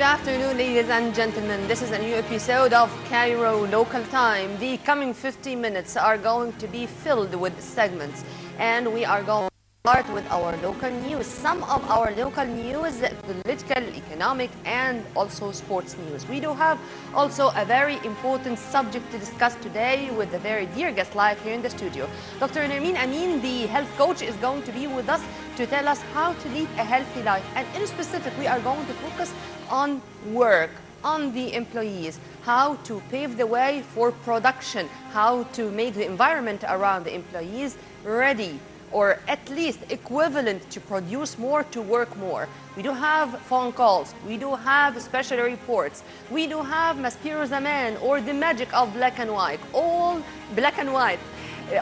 Good afternoon, ladies and gentlemen. This is a new episode of Cairo Local Time. The coming 50 minutes are going to be filled with segments, and we are going to start with our local news. Some of our local news, political, economic, and also sports news. We do have also a very important subject to discuss today with a very dear guest live here in the studio. Dr. Nermeen Amin, the health coach, is going to be with us to tell us how to lead a healthy life. And in specific, we are going to focus on work, on the employees, how to pave the way for production, how to make the environment around the employees ready or at least equivalent to produce more, to work more. We do have phone calls, we do have special reports, we do have Maspiro Zaman or the magic of black and white, all black and white.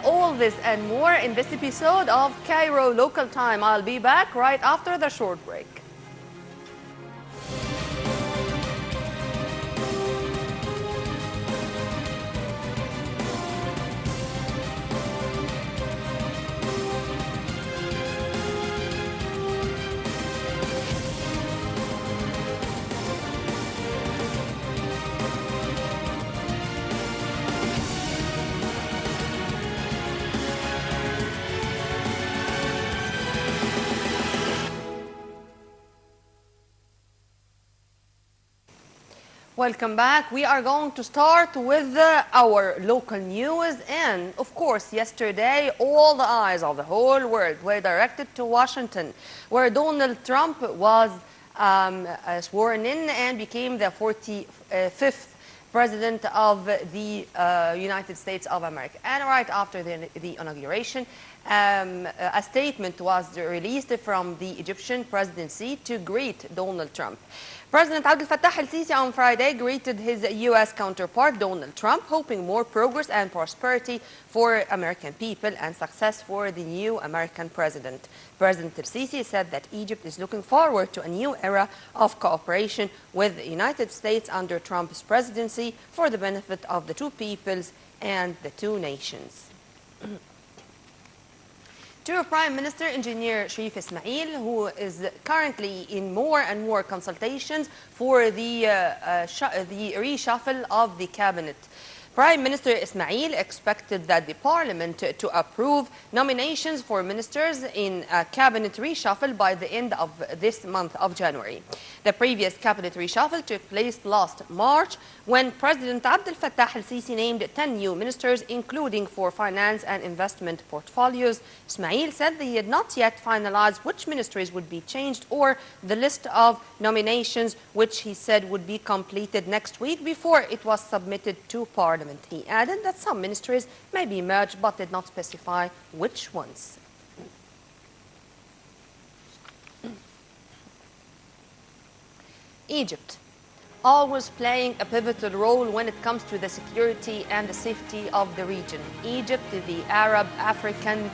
All this and more in this episode of Cairo Local Time. I'll be back right after the short break. Welcome back. We are going to start with our local news, and of course yesterday all the eyes of the whole world were directed to Washington, where Donald Trump was sworn in and became the 45th President of the United States of America. And right after the inauguration, a statement was released from the Egyptian presidency to greet Donald Trump. President Abdel Fattah el-Sisi on Friday greeted his U.S. counterpart Donald Trump, hoping more progress and prosperity for American people and success for the new American president. President el-Sisi said that Egypt is looking forward to a new era of cooperation with the United States under Trump's presidency for the benefit of the two peoples and the two nations. To Prime Minister Engineer Sharif Ismail, who is currently in more and more consultations for the reshuffle of the cabinet. Prime Minister Ismail expected that the parliament to approve nominations for ministers in a cabinet reshuffle by the end of this month of January. The previous cabinet reshuffle took place last March when President Abdel Fattah el-Sisi named 10 new ministers, including for finance and investment portfolios. Ismail said they had not yet finalized which ministries would be changed or the list of nominations, which he said would be completed next week before it was submitted to Parliament. He added that some ministries may be merged but did not specify which ones. Egypt, always playing a pivotal role when it comes to the security and the safety of the region. Egypt, the Arab, African,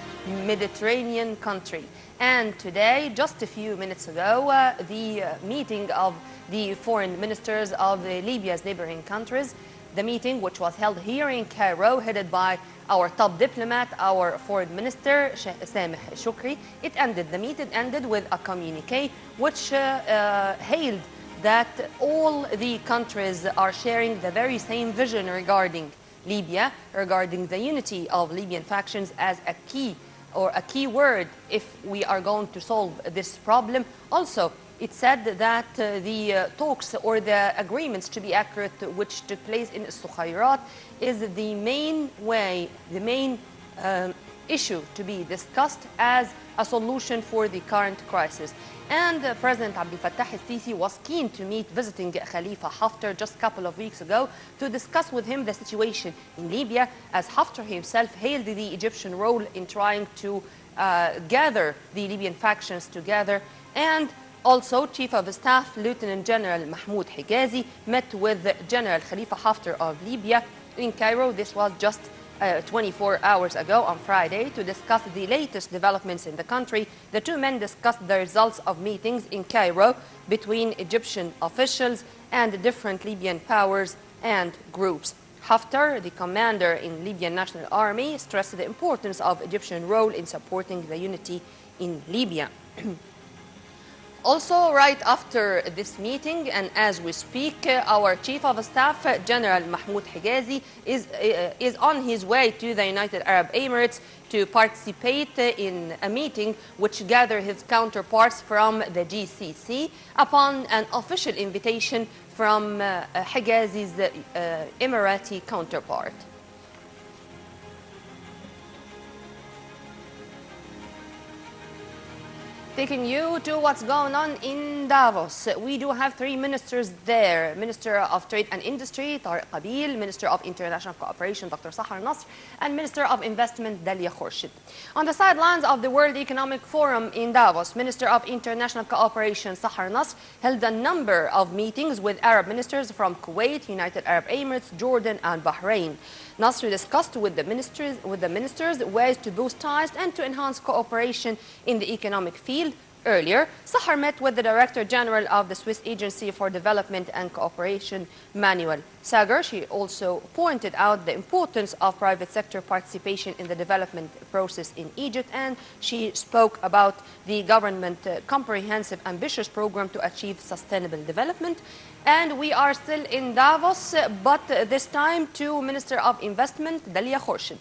Mediterranean country. And today, just a few minutes ago, the meeting of the foreign ministers of Libya's neighboring countries, the meeting, which was held here in Cairo, headed by our top diplomat, our foreign minister, Sameh Shukri. The meeting ended with a communique which hailed that all the countries are sharing the very same vision regarding Libya, regarding the unity of Libyan factions as a key word if we are going to solve this problem. Also, it said that the talks or the agreements, to be accurate, which took place in Sukhayrat, is the main way, the main issue to be discussed as a solution for the current crisis. And President Abdel Fattah el-Sisi was keen to meet visiting Khalifa Haftar just a couple of weeks ago to discuss with him the situation in Libya, as Haftar himself hailed the Egyptian role in trying to gather the Libyan factions together. And also, Chief of Staff Lieutenant General Mahmoud Higazi met with General Khalifa Haftar of Libya in Cairo. This was just 24 hours ago on Friday to discuss the latest developments in the country. The two men discussed the results of meetings in Cairo between Egyptian officials and different Libyan powers and groups. Haftar, the commander in Libyan National Army, stressed the importance of Egyptian role in supporting the unity in Libya. Also, right after this meeting, and as we speak, our Chief of Staff, General Mahmoud Hijazi, is on his way to the United Arab Emirates to participate in a meeting which gathered his counterparts from the GCC upon an official invitation from Hijazi's Emirati counterpart. Taking you to what's going on in Davos. We do have three ministers there. Minister of Trade and Industry, Tariq Qabil, Minister of International Cooperation, Dr. Sahar Nasr, and Minister of Investment, Dalia Khorshid. On the sidelines of the World Economic Forum in Davos, Minister of International Cooperation, Sahar Nasr, held a number of meetings with Arab ministers from Kuwait, United Arab Emirates, Jordan, and Bahrain. Nasr discussed with the ministers ways to boost ties and to enhance cooperation in the economic field. Earlier, Sahar met with the Director General of the Swiss Agency for Development and Cooperation, Manuel Sager. She also pointed out the importance of private sector participation in the development process in Egypt, and she spoke about the government comprehensive, ambitious program to achieve sustainable development. And we are still in Davos, but this time to Minister of Investment, Dalia Khorshid.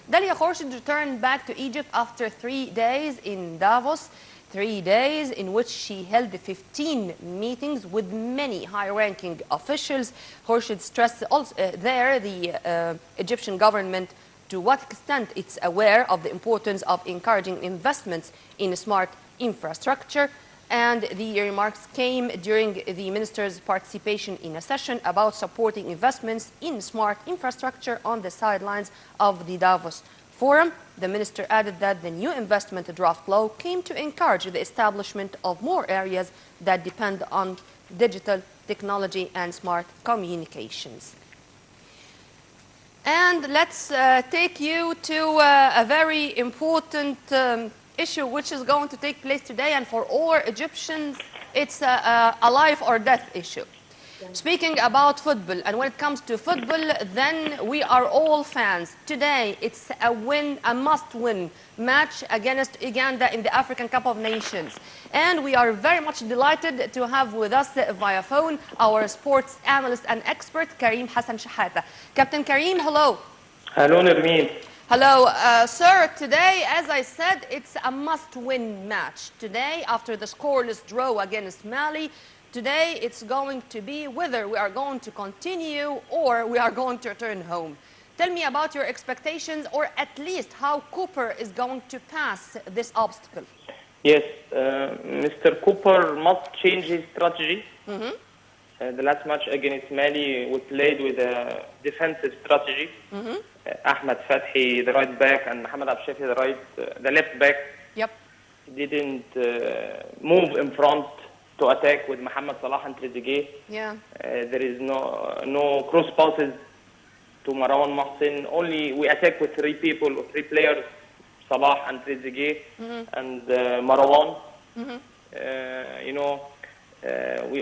Dalia Khorshid returned back to Egypt after 3 days in Davos, 3 days in which she held 15 meetings with many high-ranking officials. Khorshid stressed also there the Egyptian government to what extent it's aware of the importance of encouraging investments in smart infrastructure. And the remarks came during the minister's participation in a session about supporting investments in smart infrastructure on the sidelines of the Davos Forum. The minister added that the new investment draft law came to encourage the establishment of more areas that depend on digital technology and smart communications. And let's take you to a very important issue which is going to take place today, and for all Egyptians it's a life or death issue. Speaking about football, and when it comes to football, then we are all fans. Today it's a must-win match against Uganda in the African Cup of Nations, and we are very much delighted to have with us via phone our sports analyst and expert Karim Hassan Shahata. Captain Karim, hello. Hello, Nermeen. Hello, sir. Today, as I said, it's a must-win match. Today, after the scoreless draw against Mali, today it's going to be whether we are going to continue or we are going to return home. Tell me about your expectations, or at least how Cooper is going to pass this obstacle. Yes, Mr. Cooper must change his strategy. The last match against Mali, we played with a defensive strategy. Ahmed Fathi, the right back, and Mohamed Abshafi, the left back. Yep. Didn't move in front to attack with Mohamed Salah and Trezeguet. Yeah. There is no cross passes to Marwan Mohsen. Only we attack with three players, Salah and Trezeguet and Marwan. We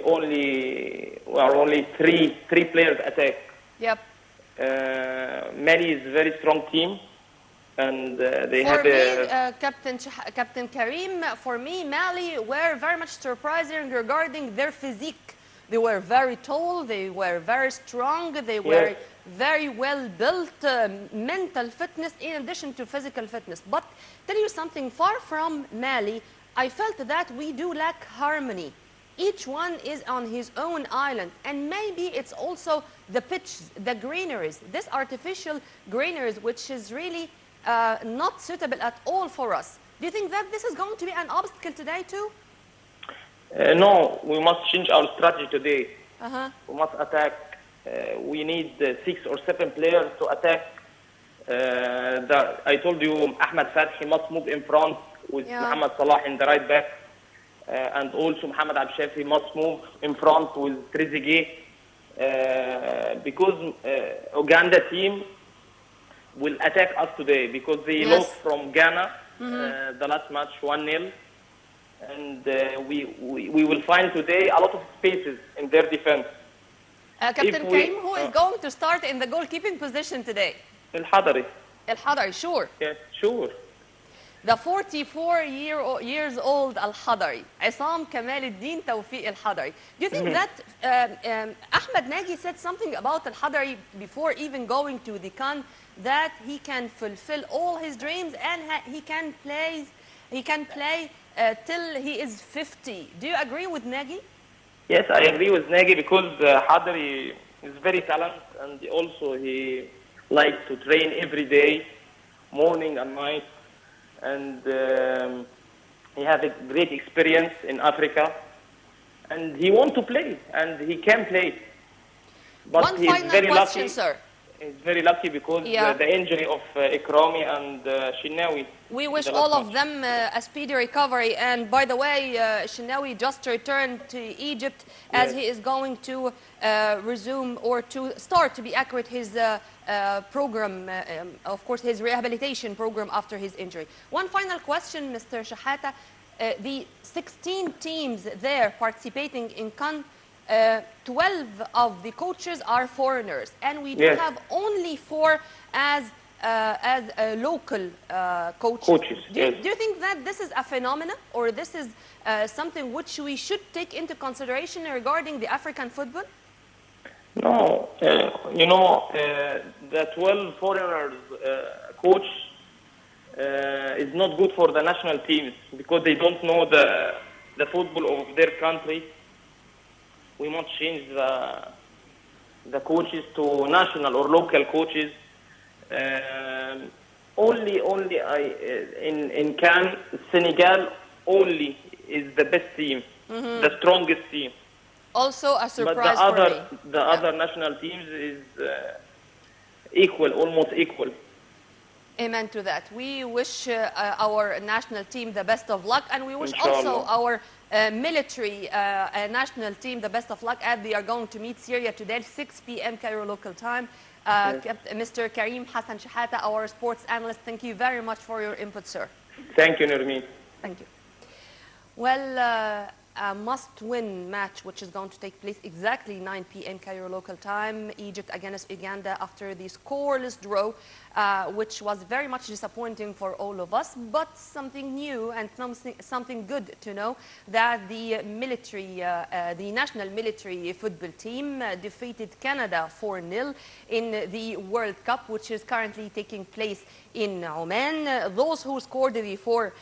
are only three players attack. Yep. Mali is a very strong team, and they for have me, Captain Karim, for me, Mali were very much surprising regarding their physique. They were very tall, they were very strong, they were very well built, mental fitness in addition to physical fitness. But tell you something, far from Mali, I felt that we do lack harmony. Each one is on his own island, and maybe it's also the pitch, the greeneries, this artificial greeneries, which is really not suitable at all for us. Do you think that this is going to be an obstacle today too? No, we must change our strategy today. We must attack. We need 6 or 7 players to attack. I told you, Ahmed Fathi must move in front with Mohamed Salah in the right back. And also Mohamed Abshafi must move in front with Trezeguet, because Uganda team will attack us today because they lost from Ghana the last match 1-0, and we will find today a lot of spaces in their defense. Captain Karim, who is going to start in the goalkeeping position today? El Hadari. El Hadari, sure. Yes, sure. the 44 years old Al-Hadari, Isam Kamal al-Din Tawfiq Al-Hadari. Do you think that Ahmed Nagy said something about Al-Hadari before even going to the CAN, that he can fulfill all his dreams and he can play till he is 50? Do you agree with Nagy? Yes, I agree with Nagy, because Hadri is very talented, and also he likes to train every day, morning and night, and he has a great experience in Africa, and he wants to play, and he can play. But One he's final very question, lucky. sir. He's very lucky because the injury of Ikrami and Shinawi. We wish all of them a speedy recovery. And by the way, Shinawi just returned to Egypt, as he is going to resume, or to start, to be accurate, his program, of course, his rehabilitation program after his injury. One final question, Mr. Shahata. The 16 teams there participating in CAN, 12 of the coaches are foreigners, and we do have only 4 as local coaches. Do you think that this is a phenomenon, or this is something which we should take into consideration regarding the African football? No, the 12 foreigners coach is not good for the national teams, because they don't know the football of their country. We must change the coaches to national or local coaches. In CAN, Senegal only is the best team, the strongest team. Also a surprise but the other national teams is equal, almost equal. Amen to that. We wish our national team the best of luck, and we wish Inshallah. also our military national team the best of luck, as they are going to meet Syria today, 6 p.m. Cairo local time. Mr. Karim Hassan Shahata, our sports analyst, thank you very much for your input, sir. Thank you, Nurmeen. Thank you. Well, a must-win match, which is going to take place exactly 9 p.m. Cairo local time. Egypt against Uganda, after the scoreless draw, which was very much disappointing for all of us, but something new and something good to know, that the military, the national military football team defeated Canada 4-0 in the World Cup, which is currently taking place in Oman. Those who scored the 4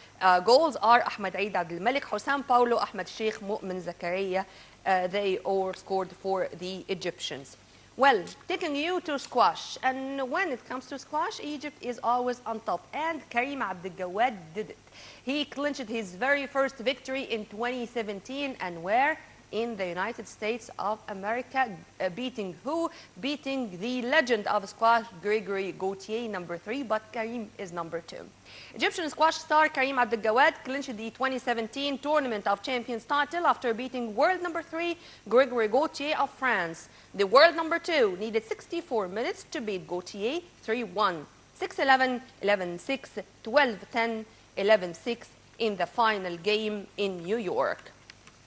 goals are Ahmed Eid Abdel Malik, Hussam Paulo, Ahmed Sheikh, Mu'min Zakaria. They all scored for the Egyptians. Well, taking you to squash, and when it comes to squash, Egypt is always on top, and Karim Abdel Gawad did it. He clinched his very first victory in 2017, and where? In the United States of America, beating who? Beating the legend of squash, Gregory Gaultier, number 3, but Karim is number 2. Egyptian squash star Karim Abdel Gawad clinched the 2017 Tournament of Champions title after beating world number 3, Gregory Gaultier of France. The world number 2 needed 64 minutes to beat Gaultier 3-1, 6-11, 11-6, 12-10, 11-6 in the final game in New York.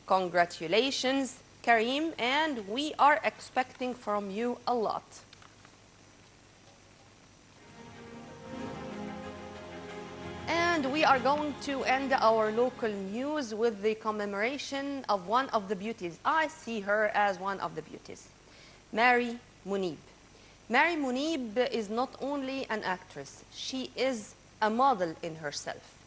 Congratulations, Karim, and we are expecting from you a lot. And we are going to end our local news with the commemoration of one of the beauties. I see her as one of the beauties, Mary Munib. Mary Munib is not only an actress, she is a model in herself.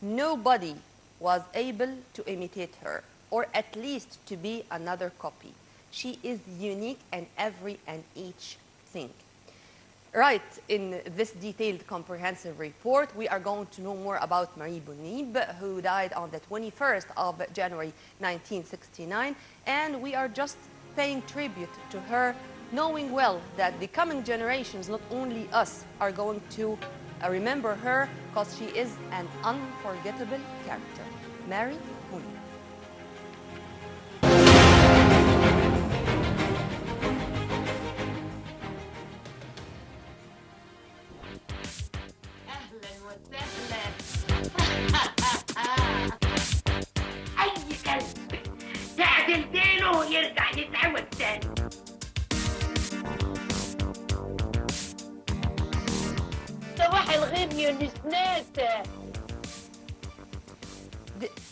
Nobody was able to imitate her, or at least to be another copy. She is unique in every and each thing. Right, in this detailed, comprehensive report, we are going to know more about Mary Munib, who died on the 21st of January 1969, and we are just paying tribute to her, knowing well that the coming generations, not only us, are going to remember her, because she is an unforgettable character. Mary Munib. أي كلب تعدلتينه يرجع يتعود تاني. صباح الخير يا نسناسة.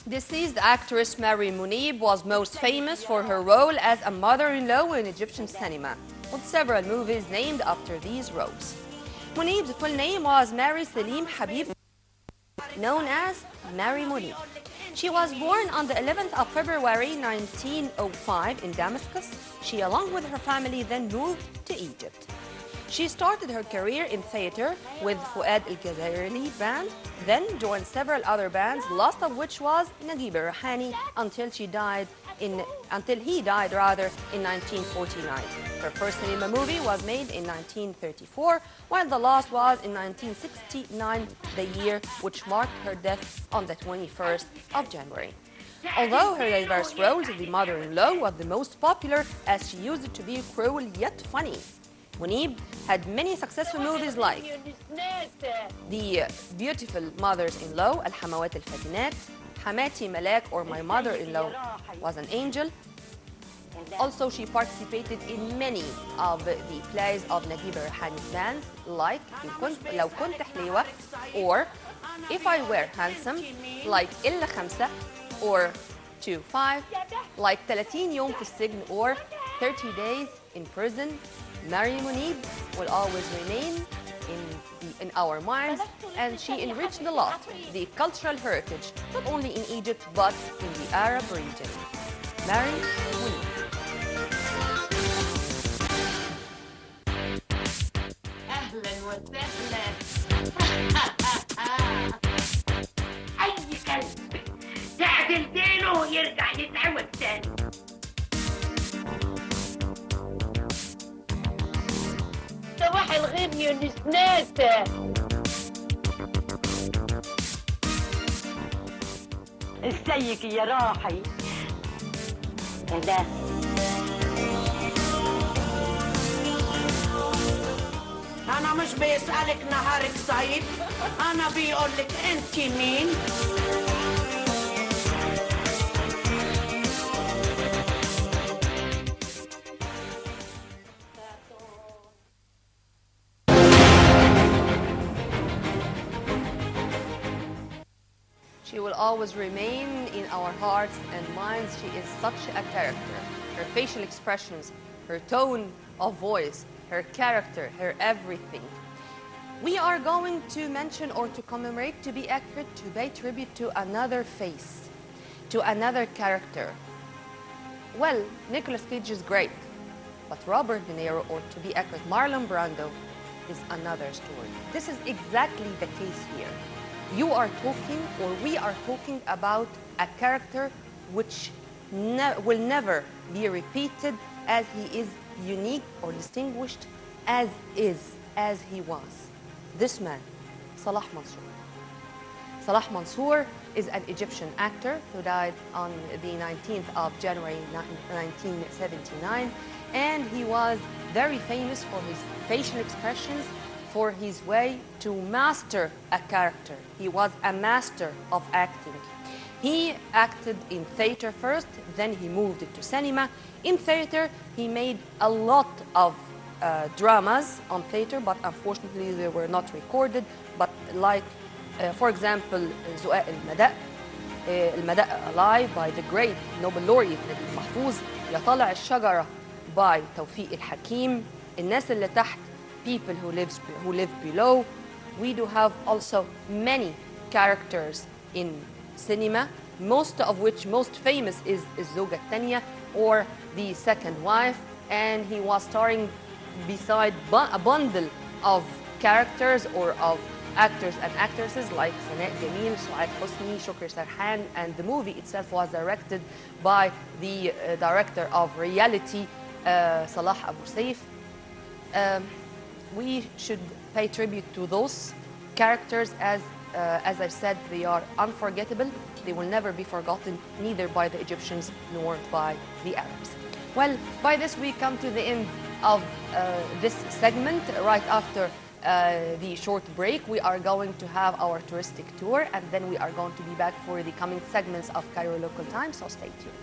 Deceased actress Mary Munib was most famous for her role as a mother-in-law in Egyptian cinema, with several movies named after these roles. Munib's full name was Mary Salim Habib, known as Mary Munib. She was born on the 11th of February 1905 in Damascus. She, along with her family, then moved to Egypt. She started her career in theater with Fuad al-Jazairi band, then joined several other bands, last of which was Naguib al-Rahani until he died in 1949. Her first cinema movie was made in 1934, while the last was in 1969, the year which marked her death on the 21st of January. Although her diverse roles as the mother-in-law was the most popular, as she used to be cruel yet funny. Munib had many successful movies like The Beautiful Mothers-in-Law, Al-Hamawat Al-Fatinat, Hamati Malak, or My Mother-in-Law Was an Angel. Also, she participated in many of the plays of Naguib al-Rahani's bands like لو كنت حليوة, or If I Were Handsome, like إلا خمسة, or 2-5, like 30 يوم في السجن, or 30 Days in Prison. Mary Munib will always remain in our minds, and she enriched a lot the cultural heritage, not only in Egypt, but in the Arab region. Mary Munib. أهلا وسهلا. أي كلب تعدل دينه يرجع يتعود تاني. صباح الغيب يا نسناسة. ازيك يا راحي؟ ده أنا مش بيسألك نهارك صيف، أنا بيقولك أنت مين؟ She will always remain in our hearts and minds. She is such a character. Her facial expressions, her tone of voice, her character, her everything. We are going to mention or to commemorate, to be accurate, to pay tribute to another face, to another character. Well, Nicolas Cage is great, but Robert De Niro, or to be accurate, Marlon Brando, is another story. This is exactly the case here. You are talking, or we are talking about a character which will never be repeated, as he is unique or distinguished as he was. This man, Salah Mansour. Salah Mansour is an Egyptian actor who died on the 19th of January 1979, and he was very famous for his facial expressions, for his way to master a character. He was a master of acting. He acted in theater first, then he moved to cinema. In theater, he made a lot of dramas on theater, but unfortunately they were not recorded. But like, for example, زقاق المدق, المدق Alive by the great Nobel laureate نجيب محفوظ, يا طالع الشجرة by توفيق الحكيم, الناس اللي تحت, People who live below. We do have also many characters in cinema, most of which most famous is الزوجة الثانية, or the second wife, and he was starring beside a bundle of characters or of actors and actresses like Sanaa Jamil, Suad Hosni, Shukri Sarhan, and the movie itself was directed by the director of reality, Salah Abu Saif. We should pay tribute to those characters as I said, they are unforgettable. They will never be forgotten, neither by the Egyptians nor by the Arabs. Well, by this we come to the end of this segment. Right after the short break, we are going to have our touristic tour, and then we are going to be back for the coming segments of Cairo Local Time, so stay tuned.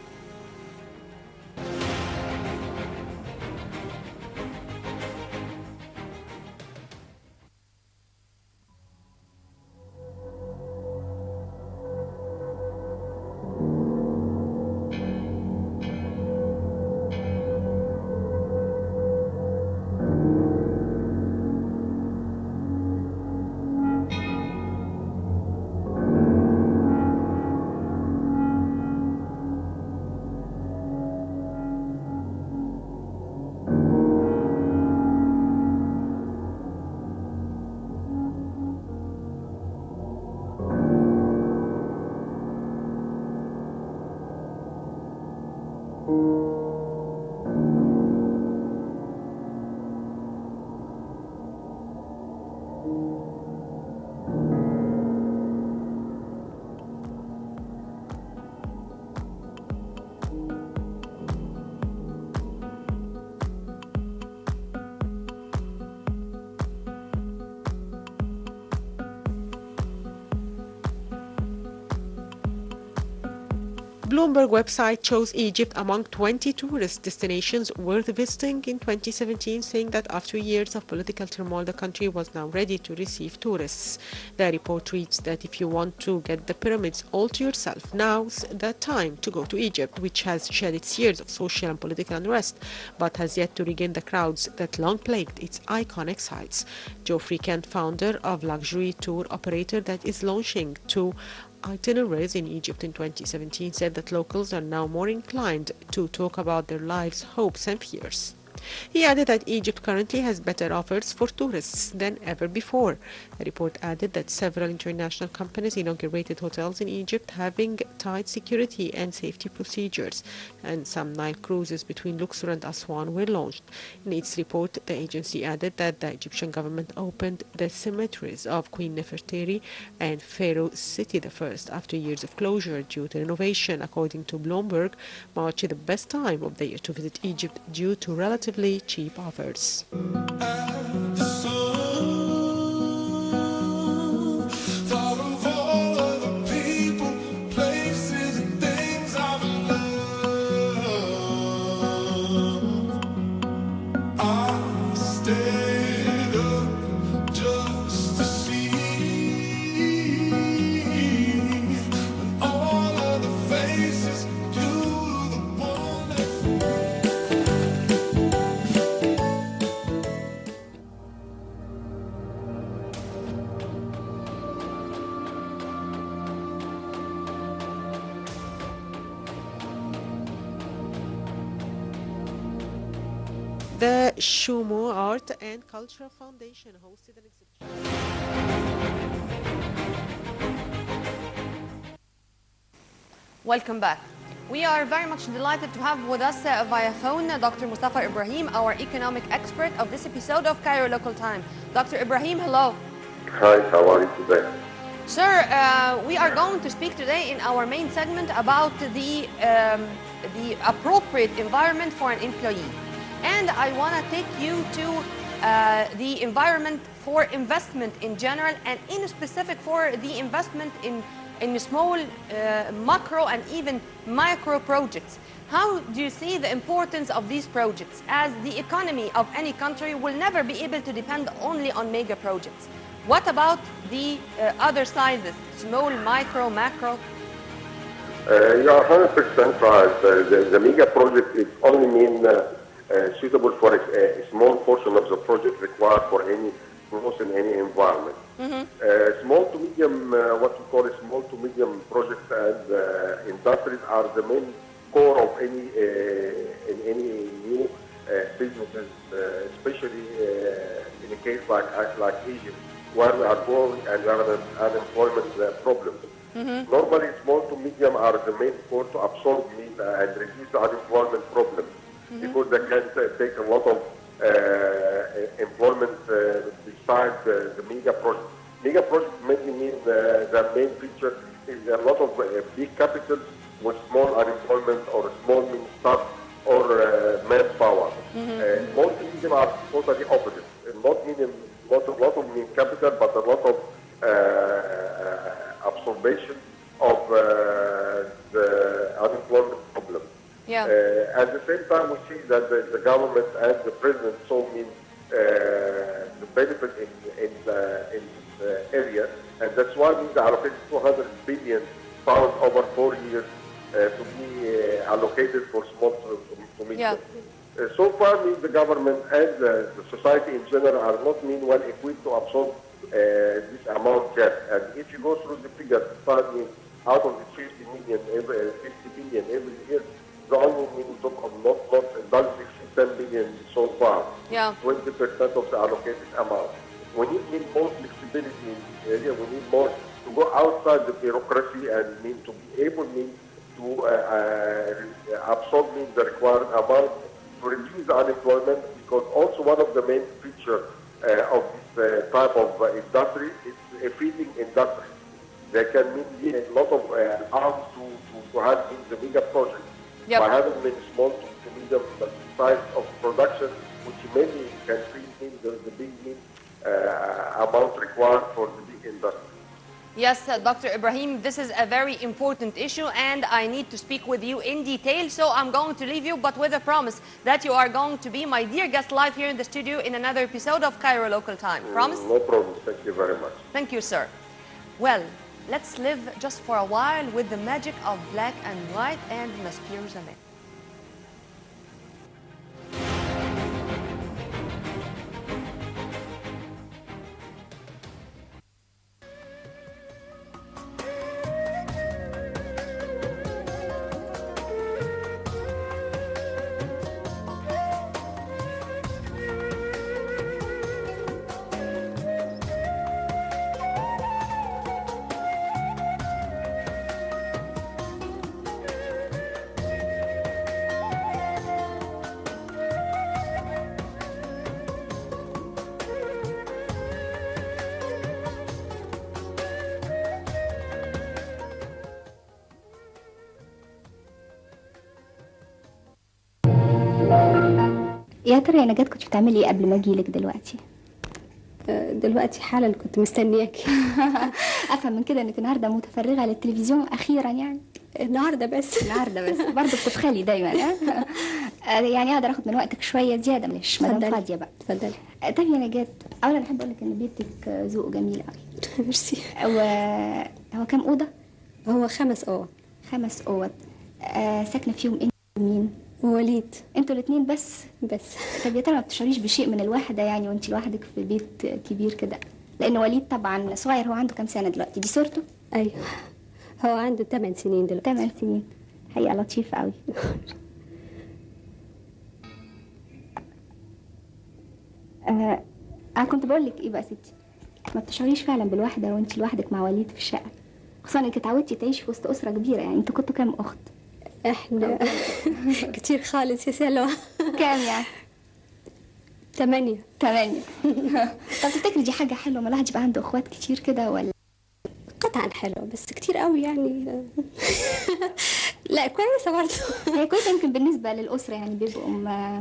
Bloomberg website chose Egypt among 20 tourist destinations worth visiting in 2017, saying that after years of political turmoil, the country was now ready to receive tourists. The report reads that if you want to get the pyramids all to yourself, now's the time to go to Egypt, which has shed its years of social and political unrest, but has yet to regain the crowds that long plagued its iconic sites. Geoffrey Kent, founder of luxury tour operator that is launching two itineraries in Egypt in 2017, said that locals are now more inclined to talk about their lives, hopes and fears. He added that Egypt currently has better offers for tourists than ever before. The report added that several international companies inaugurated hotels in Egypt having tight security and safety procedures, and some Nile cruises between Luxor and Aswan were launched. In its report, the agency added that the Egyptian government opened the cemeteries of Queen Nefertari and Pharaoh Seti I after years of closure due to renovation. According to Bloomberg, March is the best time of the year to visit Egypt due to relatively cheap offers. The Shumo Art and Cultural Foundation hosted an exhibition. Welcome back. We are very much delighted to have with us via phone Dr. Mustafa Ibrahim, our economic expert of this episode of Cairo Local Time. Dr. Ibrahim, hello. Hi, how are you today? Sir, we are going to speak today in our main segment about the appropriate environment for an employee. And I want to take you to the environment for investment in general, and in specific for the investment in small macro and even micro projects. How do you see the importance of these projects, as the economy of any country will never be able to depend only on mega projects? What about the other sizes, small, micro, macro? You are 100% right. The mega project is only mean suitable for a small portion of the project required for any growth in any environment. Small to medium, what we call small to medium projects and industries are the main core of any new businesses, especially in a case like Egypt, where we are growing and we have an unemployment problem. Normally, small to medium are the main core to absorb need and reduce the unemployment problem, because they can take a lot of employment besides the mega project. Mega projects mainly mean the main feature is a lot of big capitals with small unemployment or small mean staff or manpower. Most of them are totally opposite. Not meaning lot of mean capital, but a lot of absorption of the unemployment problem. Yeah. At the same time, we see that the government and the president saw the benefit in this area, and that's why we allocated 200 billion pounds over 4 years to be allocated for small to medium. So far, the government and the society in general are not well equipped to absorb this amount yet. And if you go through the figures, out of the 50 billion every year, the only talk of not doesn't exceed 10 billion so far. 20% of the allocated amount. We need more flexibility in this area. We need more to go outside the bureaucracy and to be able to absorb the required amount to reduce the unemployment, because also one of the main features of this type of industry is a feeding industry. They can need a lot of arms to have the mega project. By having small to medium size of production, which maybe can feed the big amount required for the big industry. Yes, Dr. Ibrahim, this is a very important issue and I need to speak with you in detail, so I'm going to leave you, but with a promise that you are going to be my dear guest live here in the studio in another episode of Cairo Local Time. Promise? No problem. Thank you very much. Thank you, sir. Well, let's live just for a while with the magic of black and white and Maspir Zaman. يا ترى يا نجاة كنت بتعملي ايه قبل ما اجيلك دلوقتي؟ دلوقتي حالا كنت مستنياكي. افهم من كده انك النهارده متفرغه للتلفزيون اخيرا يعني. النهارده بس برضه بتبخلي دايما يعني اقدر اخد من وقتك شويه زياده معلش مدام فاضيه بقى. اتفضلي. طيب يا نجاة، اولا احب اقول لك ان بيتك ذوقه جميل قوي. ميرسي. هو كام اوضه؟ هو 5 اوض. 5 اوض. ساكنه فيهم انت ومين؟ ووليد. انتوا الاثنين بس؟ بس. طب يا ترى ما بتشعريش بشيء من الوحده يعني وانت لوحدك في بيت كبير كده؟ لان وليد طبعا صغير. هو عنده كام سنه دلوقتي؟ دي صورته؟ ايوه، هو عنده 8 سنين دلوقتي. 8 سنين، حقيقه لطيفه قوي. كنت بقول لك ايه بقى ستي، ما بتشعريش فعلا بالوحده وانت لوحدك مع وليد في الشقه؟ خصوصا انك اتعودتي تعيشي في وسط اسره كبيره. يعني انتوا كنتوا كام اخت؟ احنا كتير خالص يا سلوى. كام يعني؟ 8. طب تفتكري دي حاجه حلوه ما الواحد يبقى عنده اخوات كتير كده ولا؟ قطعا حلوه بس كتير قوي يعني. لا كويسه برضه. هي كويسه يمكن بالنسبه للاسره، يعني بيبقوا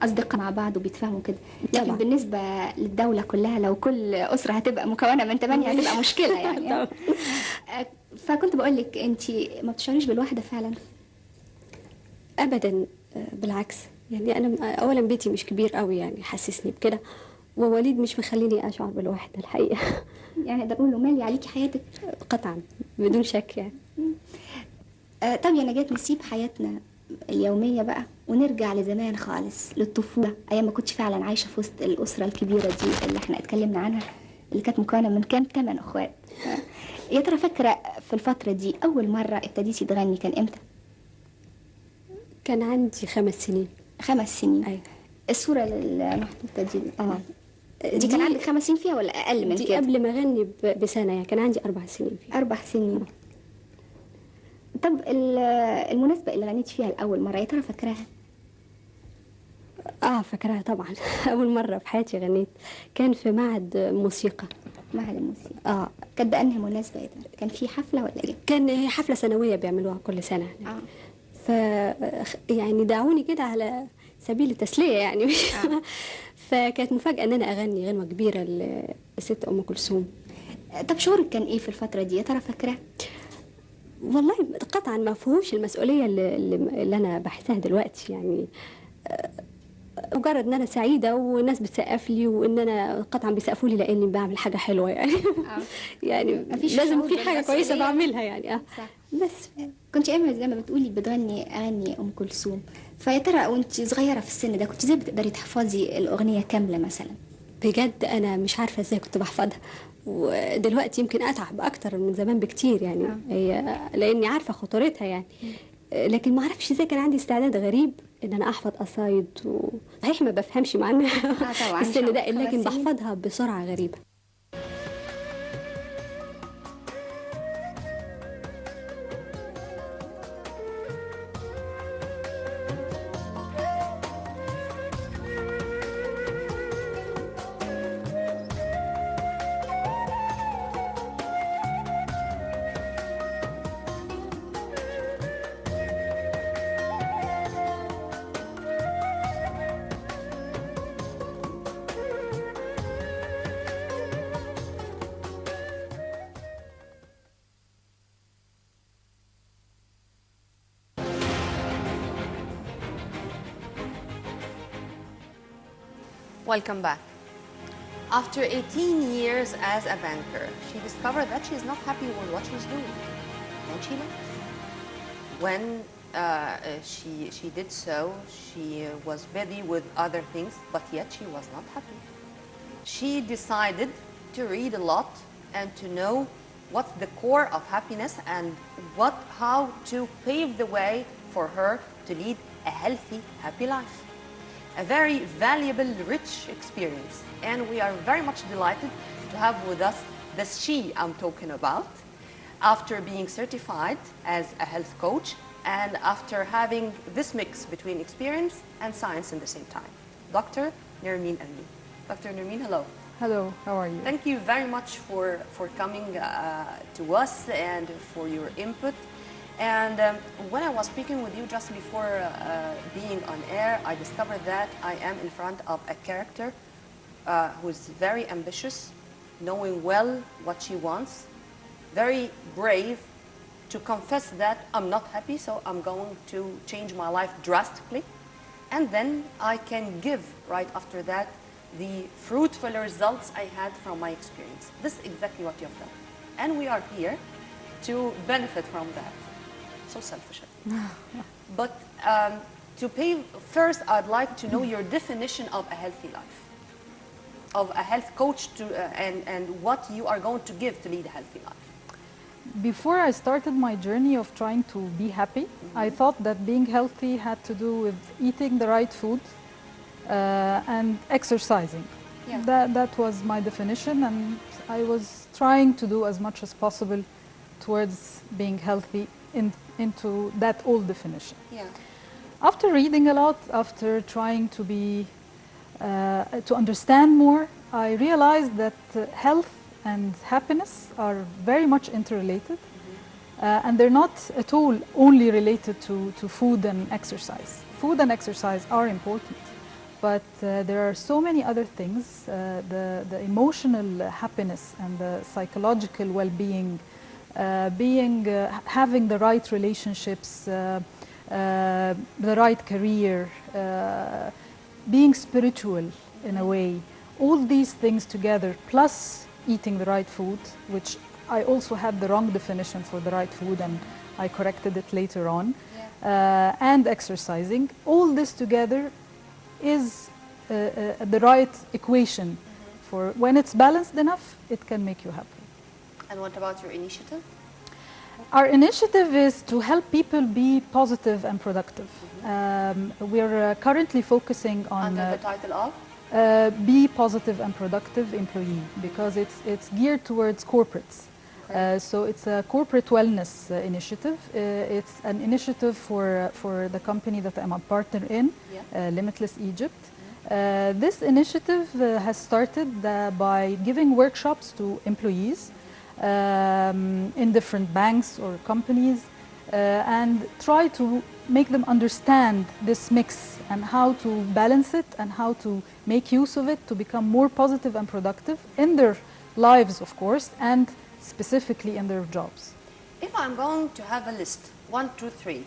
اصدقاء مع بعض وبيتفاهموا كده، لكن طبعا. بالنسبه للدوله كلها لو كل اسره هتبقى مكونه من 8 هتبقى مشكله يعني. فكنت بقول لك انت ما بتشعريش بالوحده فعلا؟ ابدا، بالعكس. يعني انا اولا بيتي مش كبير قوي يعني حسسني بكده، ووليد مش مخليني اشعر بالوحده الحقيقه. يعني اقدر اقول له مالي عليكي حياتك؟ قطعا بدون شك يعني. طب يا نجاة، نسيب حياتنا اليوميه بقى ونرجع لزمان خالص، للطفوله، ايام ما كنتش فعلا عايشه في وسط الاسره الكبيره دي اللي احنا اتكلمنا عنها، اللي كانت مكونه من كام 8 اخوات. يا ترى فاكره في الفتره دي اول مره ابتديتي تغني كان امتى؟ كان عندي 5 سنين. 5 سنين؟ ايوه. الصوره المحطوطه دي دي كان عندك 5 سنين فيها ولا اقل من دي كده؟ قبل ما اغني بسنه، يعني كان عندي 4 سنين فيها. 4 سنين. طب المناسبه اللي غنيتي فيها لاول مره يا ترى فاكراها؟ فاكراها طبعا. اول مره في حياتي غنيت كان في معهد موسيقى. معهد الموسيقى. كانت بأنهي مناسبه يا ترى؟ كان في حفله ولا ايه؟ كان هي حفله سنويه بيعملوها كل سنه. ف يعني دعوني كده على سبيل التسليه يعني. فكانت مفاجاه ان انا اغني غنوه كبيره لست ام كلثوم. طب شعورك كان ايه في الفتره دي يا ترى فاكراه؟ والله قطعا ما فيهوش المسؤوليه اللي انا بحسها دلوقتي يعني. مجرد ان انا سعيده والناس بتسقف لي، وان انا قطعا بيسقفوا لي لاني بعمل حاجه حلوه يعني. يعني لازم في حاجه كويسه بعملها يعني. صح. بس كنت ايامها زي ما بتقولي بتغني اغاني ام كلثوم، فيا ترى وانت صغيره في السن ده كنت ازاي بتقدري تحفظي الاغنيه كامله مثلا؟ بجد انا مش عارفه ازاي كنت بحفظها، ودلوقتي يمكن اتعب اكتر من زمان بكتير يعني. هي لاني عارفه خطورتها يعني، لكن ما اعرفش ازاي كان عندي استعداد غريب ان انا احفظ قصايد صحيح ما بفهمش معناها طبعا السن ده، لكن بحفظها بسرعه غريبه. Welcome back. After 18 years as a banker, she discovered that she's not happy with what she's doing, and she left. When she did so, she was busy with other things, but yet she was not happy. She decided to read a lot and to know what's the core of happiness and how to pave the way for her to lead a healthy, happy life. A very valuable, rich experience. And we are very much delighted to have with us this she I'm talking about, after being certified as a health coach and after having this mix between experience and science in the same time. Dr. Nermeen Amin. Dr. Nermeen, hello. Hello, how are you? Thank you very much for coming to us and for your input. And when I was speaking with you just before being on air, I discovered that I am in front of a character who is very ambitious, knowing well what she wants, very brave to confess that I'm not happy, so I'm going to change my life drastically. And then I can give, right after that, the fruitful results I had from my experience. This is exactly what you have done. And we are here to benefit from that. So selfish. But first, I'd like to know your definition of a healthy life, of a health coach, and what you are going to give to lead a healthy life. Before I started my journey of trying to be happy, I thought that being healthy had to do with eating the right food and exercising. Yeah. That was my definition, and I was trying to do as much as possible towards being healthy into that old definition. Yeah. After reading a lot, after trying to be to understand more, I realized that health and happiness are very much interrelated, and they're not at all only related to food and exercise. Food and exercise are important, but there are so many other things, the emotional happiness and the psychological well-being, having the right relationships, the right career, being spiritual in a way, all these things together, plus eating the right food, which I also had the wrong definition for the right food and I corrected it later on, and exercising, all this together is the right equation for when it's balanced enough, it can make you happy. And what about your initiative? Our initiative is to help people be positive and productive. We're currently focusing on Under the title of? Be Positive and Productive Employee, because it's geared towards corporates. Okay. So it's a corporate wellness initiative. It's an initiative for the company that I'm a partner in, Limitless Egypt. This initiative has started by giving workshops to employees in different banks or companies and try to make them understand this mix and how to balance it and how to make use of it to become more positive and productive in their lives, of course, and specifically in their jobs. If I'm going to have a list, 1, 2, 3,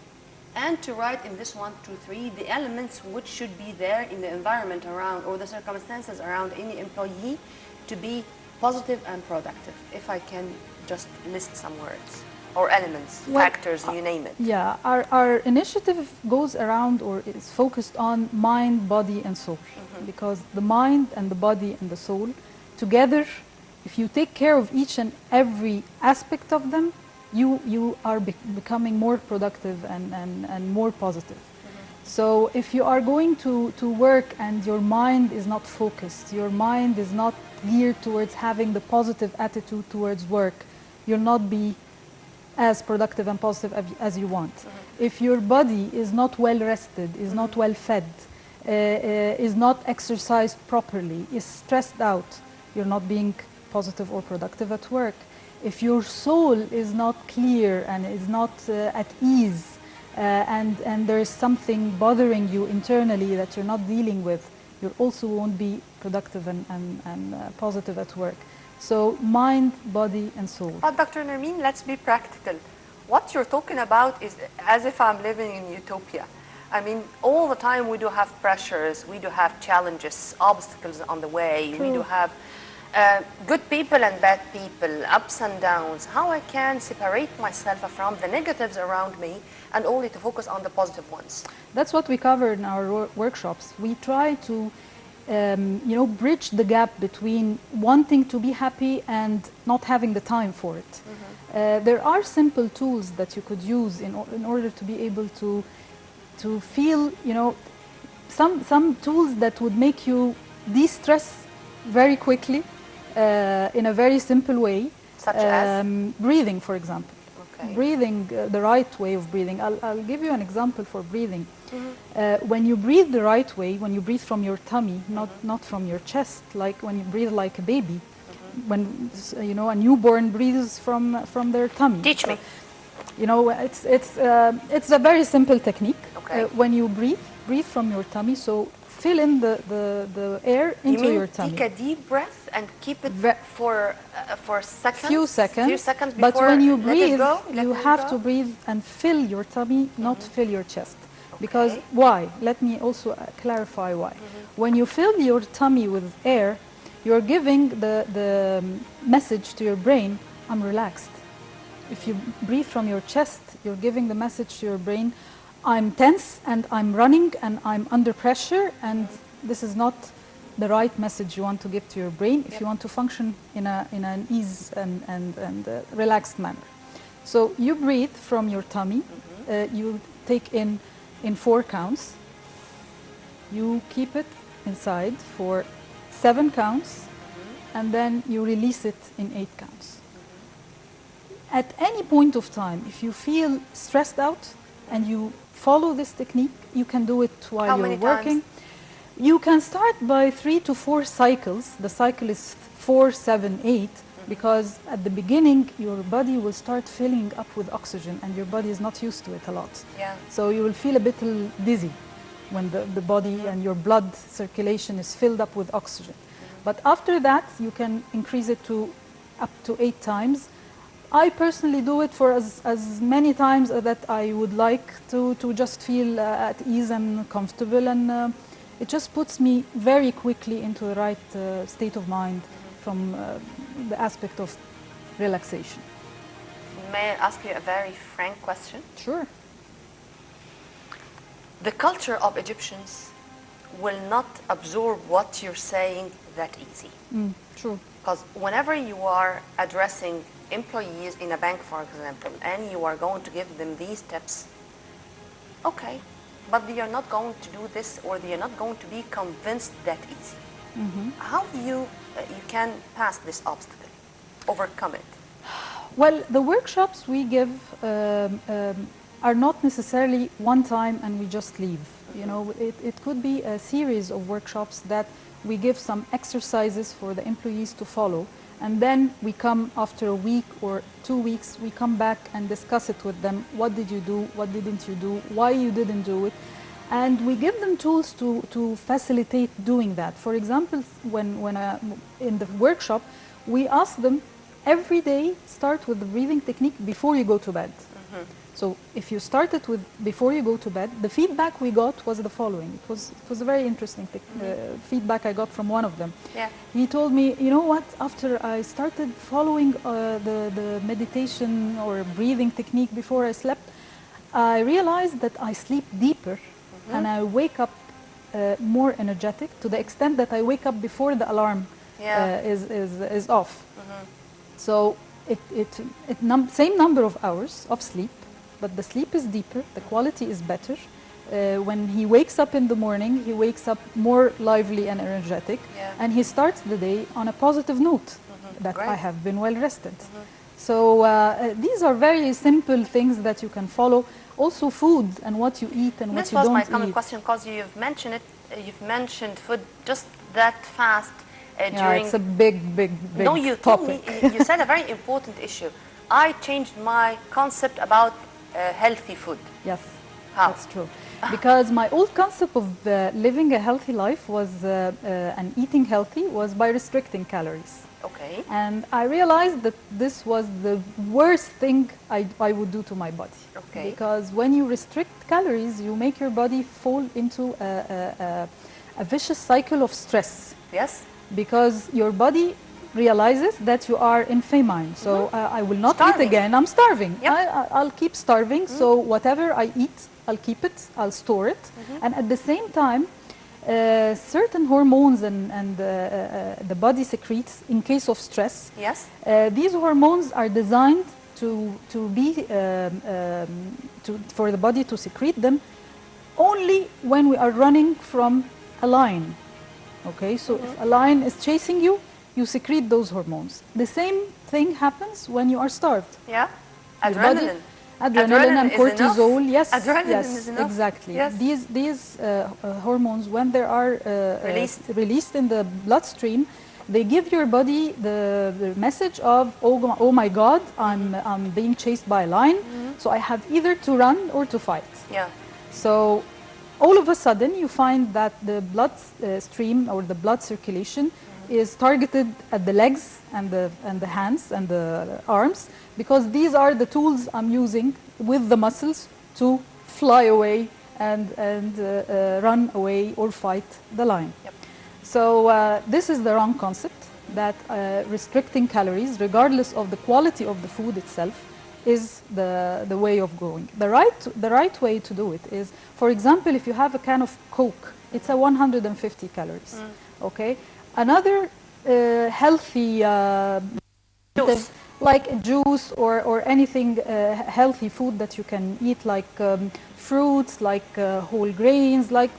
and to write in this 1, 2, 3 the elements which should be there in the environment around or the circumstances around any employee to be positive and productive, if I can just list some words or elements, factors, you name it. Yeah, our initiative goes around or is focused on mind, body and soul, because the mind and the body and the soul together, if you take care of each and every aspect of them, you are becoming more productive and more positive. So if you are going to work and your mind is not focused, your mind is not geared towards having the positive attitude towards work, you'll not be as productive and positive as you want. If your body is not well rested, is not well fed, is not exercised properly, is stressed out, you're not being positive or productive at work. If your soul is not clear and is not at ease, and there is something bothering you internally that you're not dealing with, you also won't be productive and positive at work. So mind, body and soul. But Dr. Nermeen, let's be practical. What you're talking about is as if I'm living in utopia. I mean, all the time we do have pressures, we do have challenges, obstacles on the way, we do have good people and bad people, ups and downs. How I can separate myself from the negatives around me and only to focus on the positive ones. That's what we cover in our workshops. We try to bridge the gap between wanting to be happy and not having the time for it. There are simple tools that you could use in order to be able to feel, some tools that would make you de-stress very quickly in a very simple way. Such as? Breathing, for example. Okay. Breathing, the right way of breathing. I'll give you an example for breathing. When you breathe the right way, when you breathe from your tummy, not from your chest, like when you breathe like a baby, when a newborn breathes from their tummy. Teach me. It's a very simple technique. Okay. When you breathe from your tummy, so fill in the air into your tummy. Take a deep breath and keep it for seconds. Few seconds before but when you let breathe, it go, you have to breathe and fill your tummy, not fill your chest. Because why? Let me also clarify why. When you fill your tummy with air, you're giving the message to your brain, I'm relaxed. If you breathe from your chest, you're giving the message to your brain, I'm tense and I'm running and I'm under pressure, and this is not the right message you want to give to your brain if you want to function in an ease and relaxed manner. So you breathe from your tummy, you take in 4 counts, you keep it inside for 7 counts, and then you release it in 8 counts. At any point of time, if you feel stressed out and you follow this technique, you can do it while you're working. You can start by 3 to 4 cycles. The cycle is 4, 7, 8, because at the beginning your body will start filling up with oxygen and your body is not used to it a lot. Yeah. So you will feel a bit dizzy when the body and your blood circulation is filled up with oxygen. But after that you can increase it to up to 8 times. I personally do it for as many times that I would like to just feel at ease and comfortable, and it just puts me very quickly into the right state of mind from the aspect of relaxation. May I ask you a very frank question? Sure. The culture of Egyptians will not absorb what you're saying that easy. True. Because whenever you are addressing employees in a bank, for example, and you are going to give them these tips, okay, but they are not going to do this, or they are not going to be convinced that easy. How you can pass this obstacle, overcome it? Well, the workshops we give are not necessarily one time and we just leave. It could be a series of workshops that we give some exercises for the employees to follow, and then we come after a week or 2 weeks, we come back and discuss it with them. What did you do? What didn't you do? Why you didn't do it? And we give them tools to facilitate doing that. For example, when in the workshop, we ask them every day, start with the breathing technique before you go to bed. So if you started with before you go to bed, the feedback we got was the following. It was a very interesting feedback I got from one of them. Yeah. He told me, you know what, after I started following the meditation or breathing technique before I slept, I realized that I sleep deeper and I wake up more energetic, to the extent that I wake up before the alarm is off. So same number of hours of sleep, but the sleep is deeper, the quality is better. When he wakes up in the morning, he wakes up more lively and energetic, and he starts the day on a positive note, that I have been well rested. So these are very simple things that you can follow. Also food and what you eat and what you don't eat. This was my common question, because you've mentioned it. You've mentioned food just that fast during. It's a big no, you topic. Told me, you said a very important issue. I changed my concept about healthy food. Yes, how? That's true. Because my old concept of living a healthy life was and eating healthy was by restricting calories. Okay. And I realized that this was the worst thing I would do to my body. Okay. Because when you restrict calories, you make your body fall into a vicious cycle of stress. Yes. Because your body realizes that you are in famine. So I will not Starving. eat again. I'm starving. Yep. I'll keep starving. So whatever I eat, I'll keep it, I'll store it. And at the same time, certain hormones and the body secretes in case of stress. Yes. These hormones are designed for the body to secrete them only when we are running from a lion. Okay, so if a lion is chasing you, you secrete those hormones. The same thing happens when you are starved. Yeah. Your body- Adrenaline. Adrenaline and is cortisol, enough. yes, Adrenaline yes, is enough. exactly. Yes. These hormones, when they are Released. in the bloodstream, they give your body the message of, oh my God, I'm being chased by a lion, so I have either to run or to fight. Yeah. So all of a sudden, you find that the blood stream or the blood circulation is targeted at the legs and the hands and the arms, because these are the tools I'm using with the muscles to fly away and run away or fight the lion. Yep. So this is the wrong concept, that restricting calories, regardless of the quality of the food itself, is the way of going. The right way to do it is, for example, if you have a can of Coke, it's a 150 calories. Okay. Another healthy Juice. like a juice or anything healthy food that you can eat, like fruits, like whole grains, like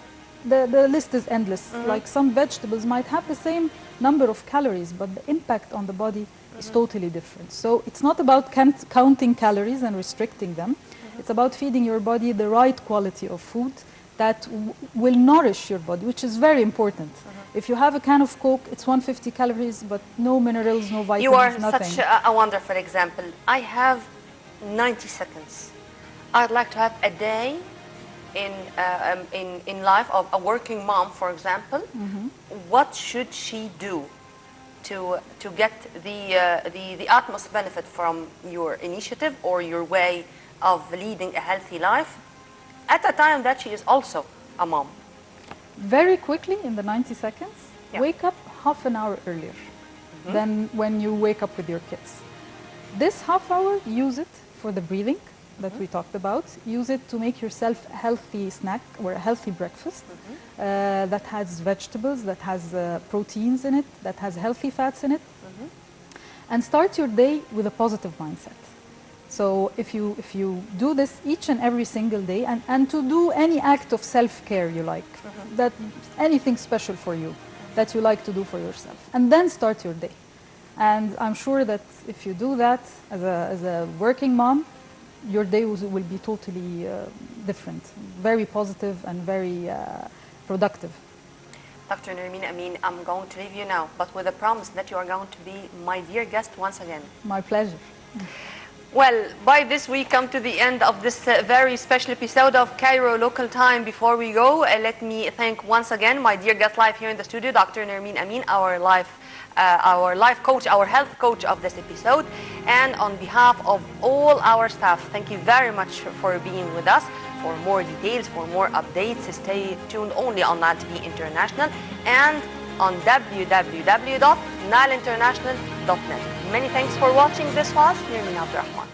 the list is endless. Like some vegetables might have the same number of calories, but the impact on the body is totally different. So it's not about counting calories and restricting them. It's about feeding your body the right quality of food that will nourish your body, which is very important. If you have a can of Coke, it's 150 calories, but no minerals, no vitamins, You are nothing. such a wonderful example. I have 90 seconds. I'd like to have a day in life of a working mom, for example. What should she do to get the utmost benefit from your initiative or your way of leading a healthy life at a time that she is also a mom? Very quickly, in the 90 seconds, Yeah. wake up half an hour earlier than when you wake up with your kids. This half hour, use it for the breathing that we talked about. Use it to make yourself a healthy snack or a healthy breakfast that has vegetables, that has proteins in it, that has healthy fats in it. And start your day with a positive mindset. So if you do this each and every single day, and to do any act of self-care you like, that anything special for you that you like to do for yourself, and then start your day. And I'm sure that if you do that as a working mom, your day will be totally different, very positive and very productive. Dr. Nermeen Amin, I'm going to leave you now, but with a promise that you are going to be my dear guest once again. My pleasure. Well, by this we come to the end of this very special episode of Cairo Local Time. Before we go, let me thank once again my dear guest live here in the studio, Dr. Nermeen Amin, our life coach, our health coach of this episode. And on behalf of all our staff, thank you very much for being with us. For more details, for more updates, stay tuned only on Nile TV International and on www.nileinternational.net. Many thanks for watching. This was Nermeen Abdurrahman.